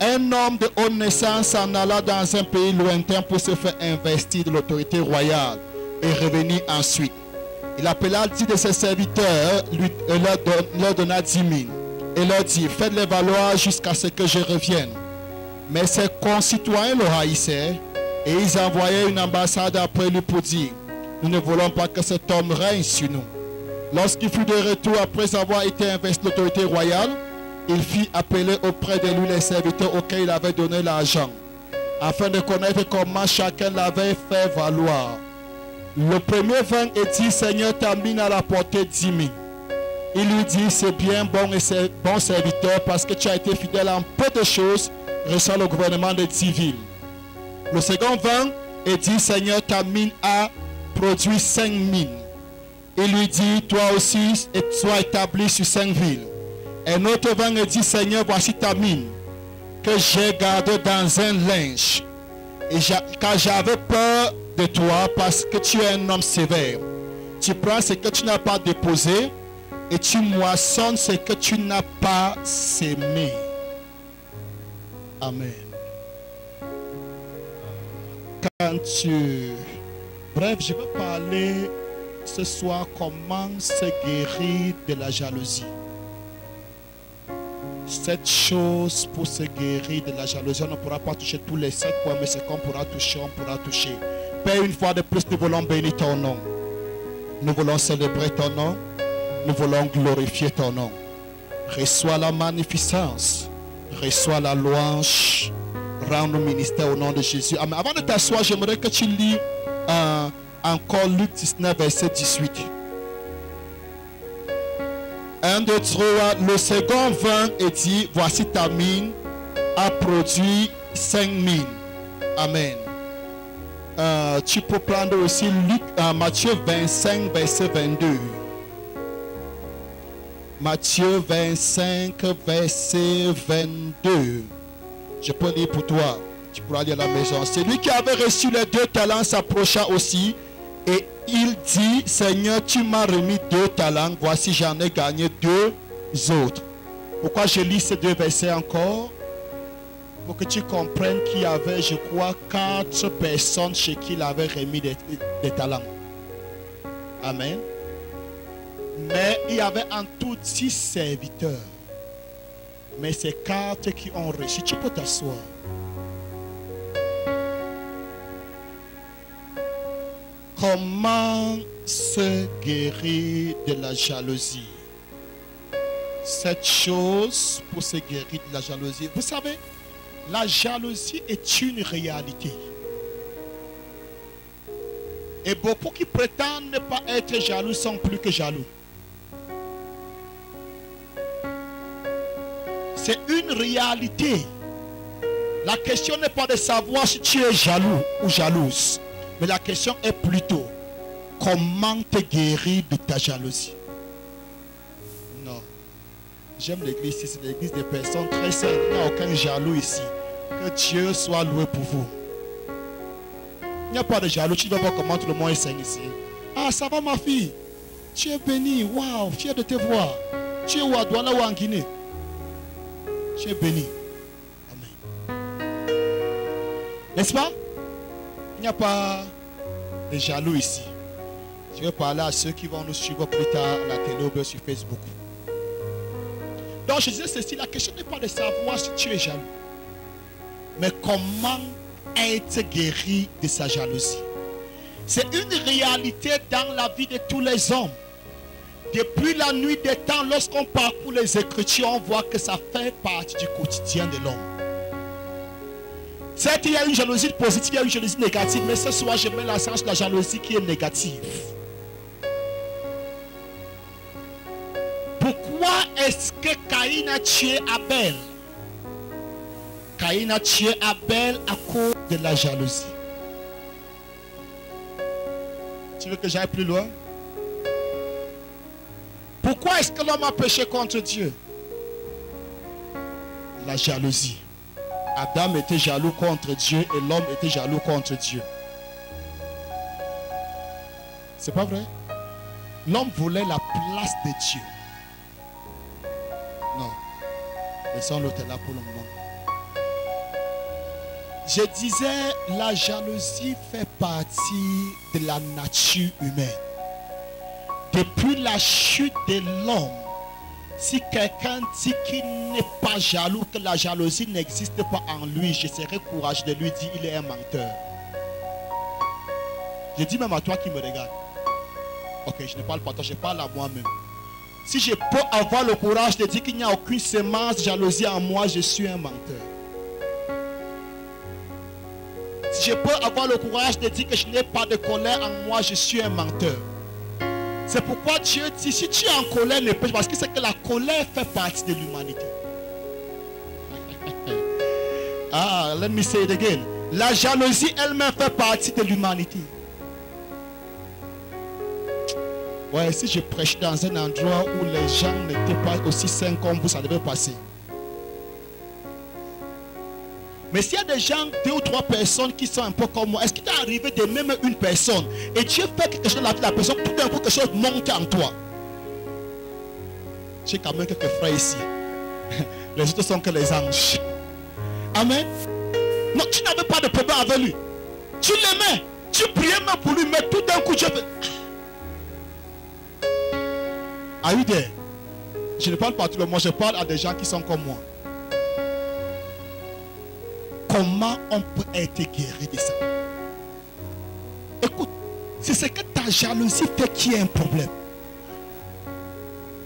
Un homme de haute naissance s'en alla dans un pays lointain pour se faire investir de l'autorité royale et revenir ensuite. Il appela 10 de ses serviteurs, leur donna 10 000 et leur dit: faites-les valoir jusqu'à ce que je revienne. Mais ses concitoyens le haïssaient et ils envoyaient une ambassade après lui pour dire: nous ne voulons pas que cet homme règne sur nous. Lorsqu'il fut de retour après avoir été investi de l'autorité royale, il fit appeler auprès de lui les serviteurs auxquels il avait donné l'argent, afin de connaître comment chacun l'avait fait valoir. Le premier vint et dit: Seigneur, ta mine a rapporté 10 000. Il lui dit: c'est bien, bon serviteur, parce que tu as été fidèle en peu de choses, reçois le gouvernement de 10 villes. Le second vint et dit: Seigneur, ta mine a produit 5 000. Il lui dit: toi aussi, sois établi sur 5 villes. Un autre vint et dit: Seigneur, voici ta mine, que j'ai gardée dans un linge. Car j'avais peur de toi, parce que tu es un homme sévère. Tu prends ce que tu n'as pas déposé, et tu moissonnes ce que tu n'as pas sémé. Amen. Bref, je vais parler ce soir comment se guérir de la jalousie. 7 choses pour se guérir de la jalousie. On ne pourra pas toucher tous les 7 points, mais ce qu'on pourra toucher, on pourra toucher. Père, une fois de plus, nous voulons bénir ton nom. Nous voulons célébrer ton nom. Nous voulons glorifier ton nom. Reçois la magnificence. Reçois la louange. Rends nos ministères au nom de Jésus. Amen. Avant de t'asseoir, j'aimerais que tu lis encore Luc 19, verset 18. 1, 2, 3. Le second vint et dit: voici ta mine a produit 5 000. Amen. Tu peux prendre aussi Matthieu 25, verset 22. Matthieu 25, verset 22. Je peux lire pour toi. Tu pourras lire à la maison. Celui qui avait reçu les 2 talents s'approcha aussi. Et il dit: Seigneur, tu m'as remis 2 talents. Voici, j'en ai gagné 2 autres. Pourquoi je lis ces 2 versets encore? Pour que tu comprennes qu'il y avait, je crois, 4 personnes chez qui il avait remis des talents. Amen. Mais il y avait en tout 10 serviteurs. Mais c'est 4 qui ont reçu. Tu peux t'asseoir. Comment se guérir de la jalousie? 7 choses pour se guérir de la jalousie. Vous savez, la jalousie est une réalité. Et beaucoup qui prétendent ne pas être jaloux sont plus que jaloux. C'est une réalité. La question n'est pas de savoir si tu es jaloux ou jalouse. Mais la question est plutôt: comment te guérir de ta jalousie? Non. J'aime l'église ici. C'est l'église des personnes très saines. Il n'y a aucun jaloux ici. Que Dieu soit loué pour vous. Il n'y a pas de jaloux. Tu dois voir comment tout le monde est sain ici. Ah, ça va ma fille? Tu es bénie. Waouh, fier de te voir. Tu es où, à Douala ou en Guinée? Tu es béni. Amen. N'est-ce pas? Il n'y a pas de jaloux ici. Je vais parler à ceux qui vont nous suivre plus tard à la télé ou sur Facebook. Donc je disais ceci, la question n'est pas de savoir si tu es jaloux, mais comment être guéri de sa jalousie. C'est une réalité dans la vie de tous les hommes. Depuis la nuit des temps, lorsqu'on parcourt les Écritures, on voit que ça fait partie du quotidien de l'homme. Certes, il y a une jalousie positive, il y a une jalousie négative, mais ce soir, je mets l'accent sur la jalousie qui est négative. Pourquoi est-ce que Caïn a tué Abel? Caïn a tué Abel à cause de la jalousie. Tu veux que j'aille plus loin? Pourquoi est-ce que l'homme a péché contre Dieu? La jalousie. Adam était jaloux contre Dieu et l'homme était jaloux contre Dieu. C'est pas vrai? L'homme voulait la place de Dieu. Non. Laissons l'autre là pour le moment. Je disais, la jalousie fait partie de la nature humaine. Depuis la chute de l'homme, si quelqu'un dit qu'il n'est pas jaloux, que la jalousie n'existe pas en lui, je serais courageux de lui dire qu'il est un menteur. Je dis même à toi qui me regarde. Ok, je ne parle pas à toi, je parle à moi-même. Si je peux avoir le courage de dire qu'il n'y a aucune semence de jalousie en moi, je suis un menteur. Si je peux avoir le courage de dire que je n'ai pas de colère en moi, je suis un menteur. C'est pourquoi Dieu dit, si tu es en colère, ne pêche, parce que c'est que la colère fait partie de l'humanité. Ah, let me say it again. La jalousie elle-même fait partie de l'humanité. Ouais, si je prêche dans un endroit où les gens n'étaient pas aussi sains comme vous, ça devait passer. Mais s'il y a des gens, 2 ou 3 personnes qui sont un peu comme moi, est-ce qu'il t'est arrivé de même une personne et tu fais quelque chose avec la personne, tout d'un coup quelque chose monte en toi? J'ai quand même quelques frères ici. Les autres sont que les anges. Amen. Non, tu n'avais pas de problème avec lui. Tu l'aimais, tu priais même pour lui, mais tout d'un coup tu fais... Are you there? Je ne parle pas à tout le monde, je parle à des gens qui sont comme moi. Comment on peut être guéri de ça? Écoute, c'est ce que ta jalousie fait qui est un problème.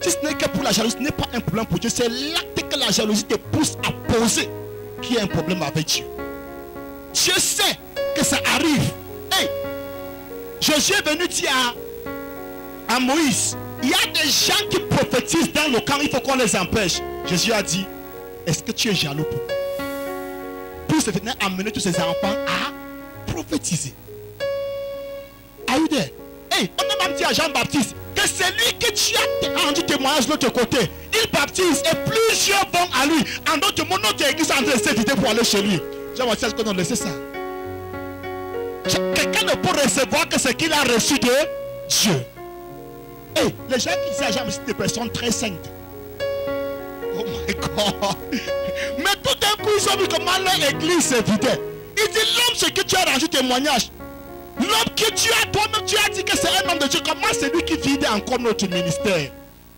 Si ce n'est que pour la jalousie, ce n'est pas un problème pour Dieu. C'est l'acte que la jalousie te pousse à poser qui est un problème avec Dieu. Dieu sait que ça arrive. Hey, Josué est venu dire à Moïse, il y a des gens qui prophétisent dans le camp, il faut qu'on les empêche. Jésus a dit, est-ce que tu es jaloux pour se venir amener tous ses enfants à prophétiser? Are you there? Hey, on a même dit à Jean-Baptiste que c'est lui que tu as rendu témoignage de l'autre côté. Il baptise et plusieurs vont à lui. En d'autres mots, notre église est en train de s'éviter pour aller chez lui. Jean-Baptiste, qu'on a laissé ça. Quelqu'un ne peut recevoir que ce qu'il a reçu de Dieu. Hey, les gens qui disent à Jean-Baptiste, des personnes très saintes. Oh my God. Mais tout d'un coup, ils ont vu comment leur église s'est vidée. Il dit, l'homme, c'est que tu as rendu témoignage. L'homme que tu as, toi-même, tu as dit que c'est un homme de Dieu. Comment c'est lui qui vide encore notre ministère?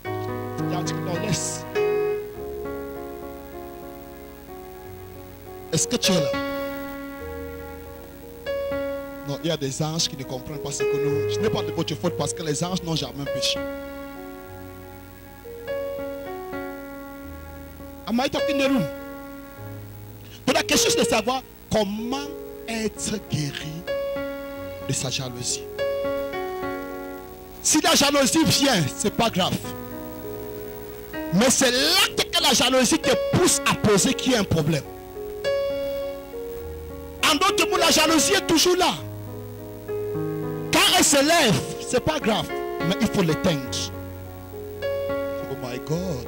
Il a dit que non, laisse. Est-ce que tu es là? Non, il y a des anges qui ne comprennent pas ce que nous... Ce n'est pas de votre faute parce que les anges n'ont jamais péché. Am I talking in the room? Donc la question c'est de savoir comment être guéri de sa jalousie. Si la jalousie vient, ce n'est pas grave. Mais c'est l'acte que la jalousie te pousse à poser qui est un problème. En d'autres mots, la jalousie est toujours là. Quand elle se lève, ce n'est pas grave. Mais il faut l'éteindre. Oh my God.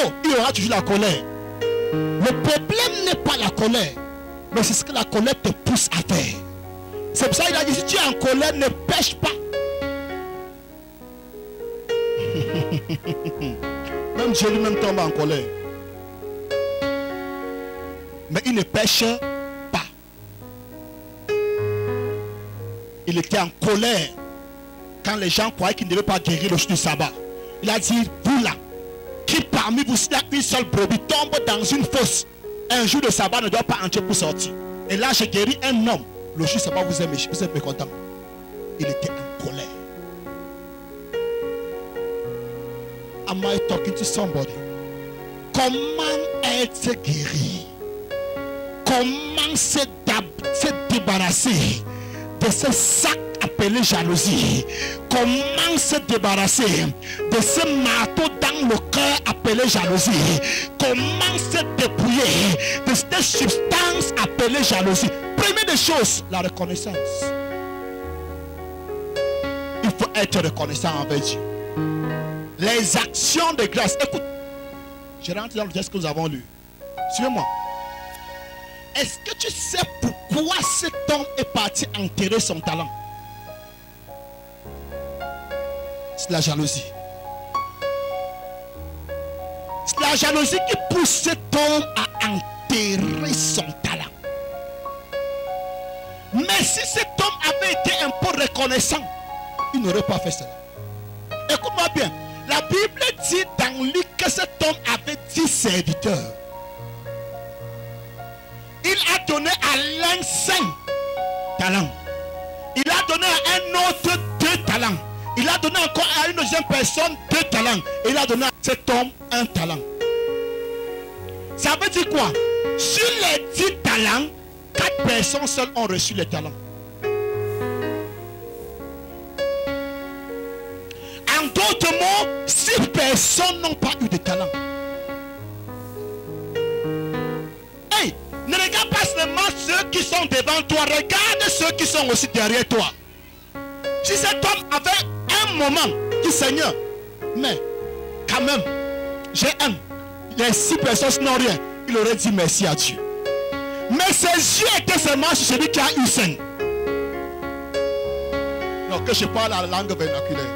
Oh, il y aura toujours la colère. Le problème n'est pas la colère, mais c'est ce que la colère te pousse à faire. C'est pour ça qu'il a dit, si tu es en colère, ne pêche pas. Même Dieu lui-même tombe en colère. Mais il ne pêche pas. Il était en colère quand les gens croyaient qu'il ne devait pas guérir le jour du sabbat. Il a dit, vous là, qui parmi vous, s'il y a une seule brebis tombe dans une fosse, un jour de sabbat ne doit pas entrer pour sortir. Et là, j'ai guéri un homme. Le jour de sabbat, vous êtes mécontent. Il était en colère. Am I talking to somebody? Comment être guéri? Comment se débarrasser de ce sac appelé jalousie? Comment se débarrasser de ce marteau dans le cœur appelé jalousie? Comment se dépouiller de cette substance appelée jalousie? Première des choses, la reconnaissance. Il faut être reconnaissant envers Dieu. Les actions de grâce. Écoute, je rentre dans le texte que nous avons lu. Suivez-moi. Est-ce que tu sais pourquoi cet homme est parti enterrer son talent? C'est la jalousie. C'est la jalousie qui pousse cet homme à enterrer son talent. été un peu reconnaissant, il n'aurait pas fait cela. Écoute-moi bien. La Bible dit dans Luc que cet homme avait 10 serviteurs. Il a donné à l'un 5 talents. Il a donné à un autre 2 talents. Il a donné encore à une deuxième personne 2 talents. Et il a donné à cet homme 1 talent. Ça veut dire quoi? Sur les 10 talents, 4 personnes seules ont reçu les talents. En d'autres mots, 6 personnes n'ont pas eu de talent. Hey, ne regarde pas seulement ceux qui sont devant toi, regarde ceux qui sont aussi derrière toi. Si cet homme avait un moment, dit Seigneur, mais quand même, j'ai un. Les 6 personnes n'ont rien. Il aurait dit merci à Dieu. Mais ses yeux étaient seulement sur celui qui a eu 5. Donc que je parle la langue vernaculaire.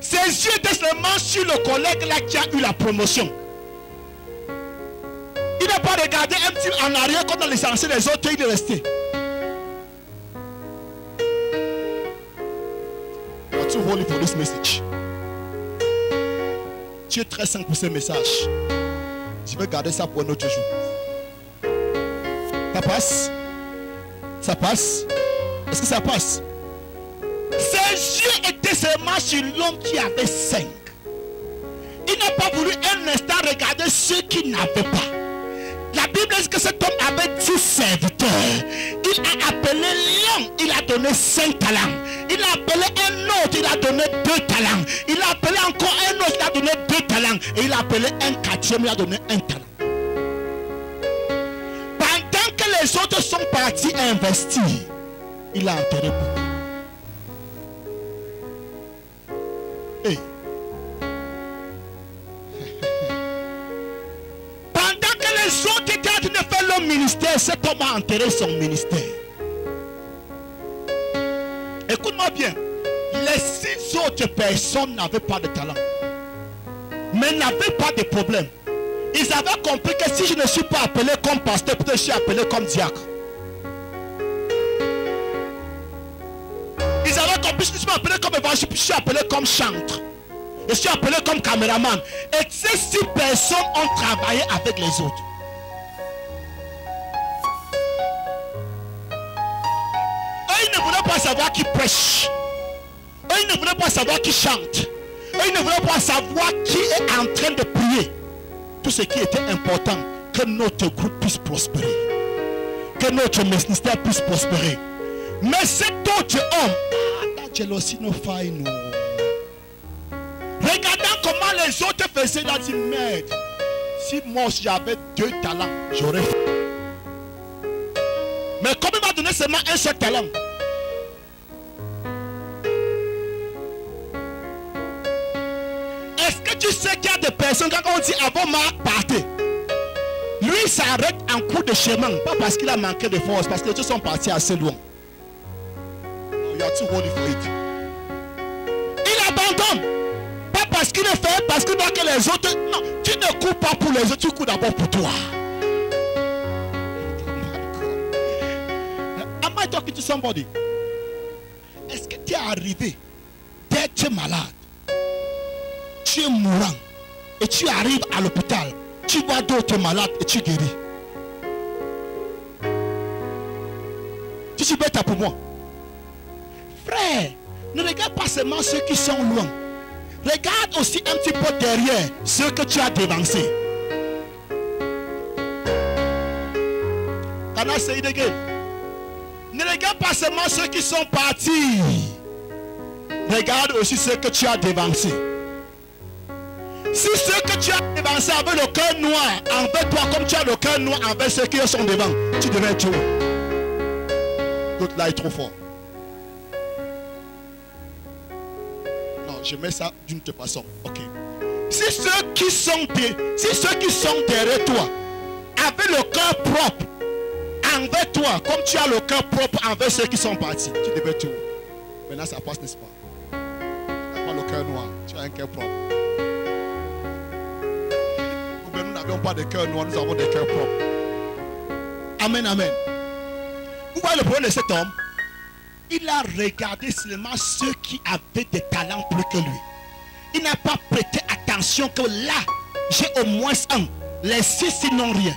Ses yeux étaient seulement sur le collègue là qui a eu la promotion. Il n'a pas regardé un petit en arrière comme dans les anciens les autres, il est resté. You are too holy for this message. Tu es très saint pour ce message. Je vais garder ça pour un autre jour. Ça passe? Ça passe? Est-ce que ça passe? Ses yeux étaient seulement sur l'homme qui avait 5. Il n'a pas voulu un instant regarder ceux qui n'avaient pas. La Bible dit que cet homme avait 10 serviteurs. Il a appelé l'un, il a donné 5 talents. Il a appelé un autre, il a donné 2 talents. Il a appelé encore un autre, il a donné 2 talents. Et il a appelé un 4e, il a donné 1 talent. Pendant que les autres sont partis investir, il a enterré beaucoup. Hey. Pendant que les autres étaient en train de faire leur ministère, cet homme a enterré son ministère. Écoute-moi bien, les 6 autres personnes n'avaient pas de talent, mais n'avaient pas de problème. Ils avaient compris que si je ne suis pas appelé comme pasteur, peut-être je suis appelé comme diacre. Ils avaient compris que si je suis appelé comme évangile, je suis appelé comme chantre. Je suis appelé comme caméraman. Et ces 6 personnes ont travaillé avec les autres. Eux, ils ne voulaient pas savoir qui prêche. Eux, ils ne voulaient pas savoir qui chante. Eux, ils ne voulaient pas savoir qui est en train de prier. Tout ce qui était important, que notre groupe puisse prospérer. Que notre ministère puisse prospérer. Mais cet autre homme, la jalousie nous faille nous. Regardant comment les autres faisaient, il a dit, merde, si moi j'avais 2 talents, j'aurais fait. Mais comme il m'a donné seulement un seul talent, est-ce que tu sais qu'il y a des personnes, quand on dit avant Marc partez, lui il s'arrête en cours de chemin, pas parce qu'il a manqué de force, parce que les autres sont partis assez loin. You are too holy for it. Il abandonne. Pas parce qu'il est fait, parce qu'il voit que les autres. Non, tu ne cours pas pour les autres, tu cours d'abord pour toi. Am I talking to somebody? Est-ce que tu es arrivé d'être malade? Tu es mourant et tu arrives à l'hôpital. Tu vois d'autres malades et tu guéris. Tu suis bête pour moi. Frère, ne regarde pas seulement ceux qui sont loin. Regarde aussi un petit peu derrière ceux que tu as devancés. Can I say it again? Ne regarde pas seulement ceux qui sont partis. Regarde aussi ceux que tu as devancés. Si ceux que tu as devancés avaient le cœur noir envers toi, comme tu as le cœur noir envers ceux qui sont devant, tu devais être heureux. L'autre là est trop fort. Je mets ça d'une autre façon. Ok. Si ceux qui sont derrière toi avaient le cœur propre envers toi, comme tu as le cœur propre envers ceux qui sont partis, tu devais tout. Maintenant ça passe, n'est-ce pas? Tu n'as pas le cœur noir, tu as un cœur propre. Nous n'avons pas de cœur noir, nous avons des cœurs propres. Amen, amen. Vous voyez le problème de cet homme? Il a regardé seulement ceux qui avaient des talents plus que lui. Il n'a pas prêté attention que là, j'ai au moins un. Les 6, ils n'ont rien.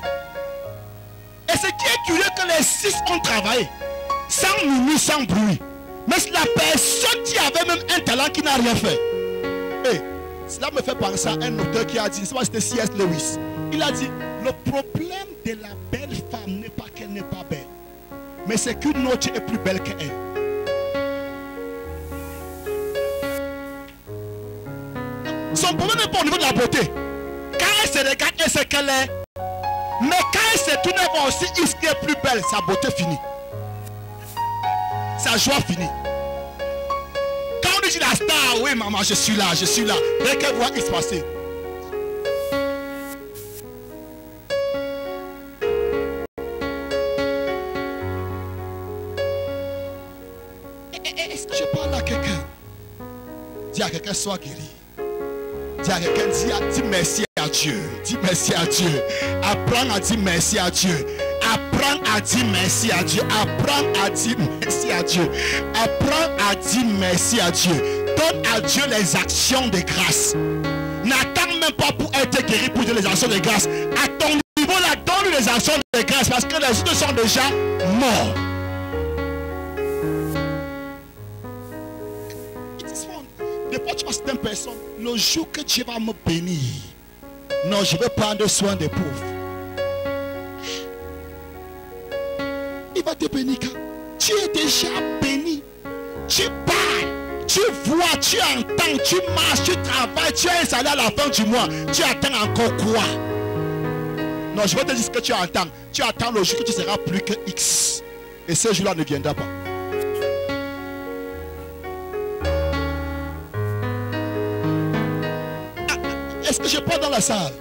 Et ce qui est curieux, que les 6 ont travaillé. Sans murmure, sans bruit. Mais c'est la personne qui avait même un talent qui n'a rien fait. Et cela me fait penser à un auteur qui a dit, c'était C.S. Lewis. Il a dit, le problème de la belle femme n'est pas qu'elle n'est pas belle, mais c'est qu'une autre est plus belle qu'elle. Son problème n'est pas au niveau de la beauté. Quand elle se regarde, elle sait qu'elle est. Mais quand elle se tourne, elle voit aussi ce qui est plus belle, sa beauté finit. Sa joie finit. Quand on dit la star, oui maman, je suis là, je suis là. Dès qu'elle voit, il se passe. Est-ce que je parle à quelqu'un? Dis à quelqu'un, sois guéri. Dis à quelqu'un, dis merci à Dieu. Dis merci à Dieu. Apprends à dire merci à Dieu. Apprends à dire merci à Dieu. Apprends à dire merci à Dieu. Apprends à dire merci à Dieu. Donne à Dieu les actions de grâce. N'attends même pas pour être guéri pour dire les actions de grâce. À ton niveau là, donne les actions de grâce parce que les autres sont déjà morts. Des fois tu vois certaines personnes, le jour que Dieu va me bénir, non, je vais prendre soin des pauvres. Il va te bénir quand tu es déjà béni. Tu parles, tu vois, tu entends, tu marches, tu travailles, tu as un salaire à la fin du mois. Tu attends encore quoi? Non, je vais te dire ce que tu attends. Tu attends le jour que tu seras plus que X. Et ce jour-là ne viendra pas. Est-ce que je parle dans la salle?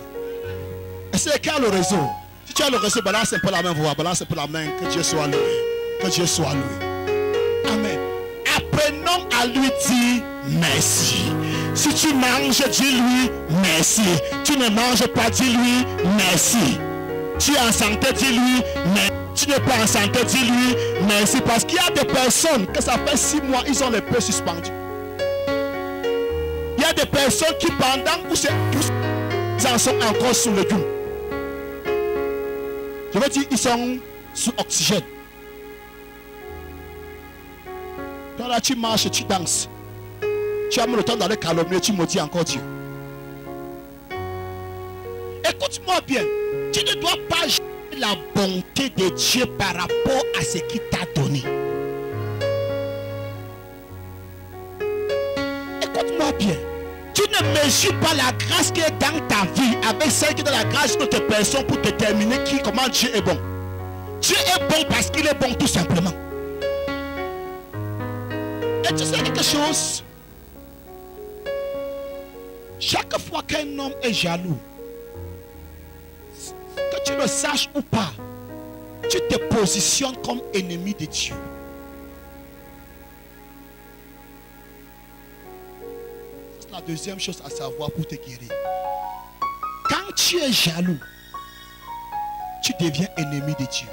Est-ce qu'il y a le réseau? Si tu as le réseau, balance un peu la main, voix, balance un peu la main, que Dieu soit loué. Que Dieu soit loué. Amen. Apprenons à lui dire merci. Si tu manges, dis-lui merci. Tu ne manges pas, dis-lui merci. Tu es en santé, dis-lui merci. Tu n'es pas en santé, dis-lui merci. Parce qu'il y a des personnes que ça fait 6 mois, ils ont les pieds suspendus. Il y a des personnes qui pendant où ils en sont encore sous le cul. Je veux dire, ils sont sous oxygène. Quand là tu marches, tu danses. Tu as mis le temps d'aller calomnier, tu maudis encore Dieu. Écoute-moi bien. Tu ne dois pas juger la bonté de Dieu par rapport à ce qu'il t'a donné. Écoute-moi bien. Tu ne mesures pas la grâce qui est dans ta vie avec celle qui est dans la grâce de tes personnes pour déterminer comment Dieu est bon. Dieu est bon parce qu'il est bon tout simplement. Et tu sais quelque chose? Chaque fois qu'un homme est jaloux, que tu le saches ou pas, tu te positionnes comme ennemi de Dieu. La deuxième chose à savoir pour te guérir. Quand tu es jaloux, tu deviens ennemi de Dieu.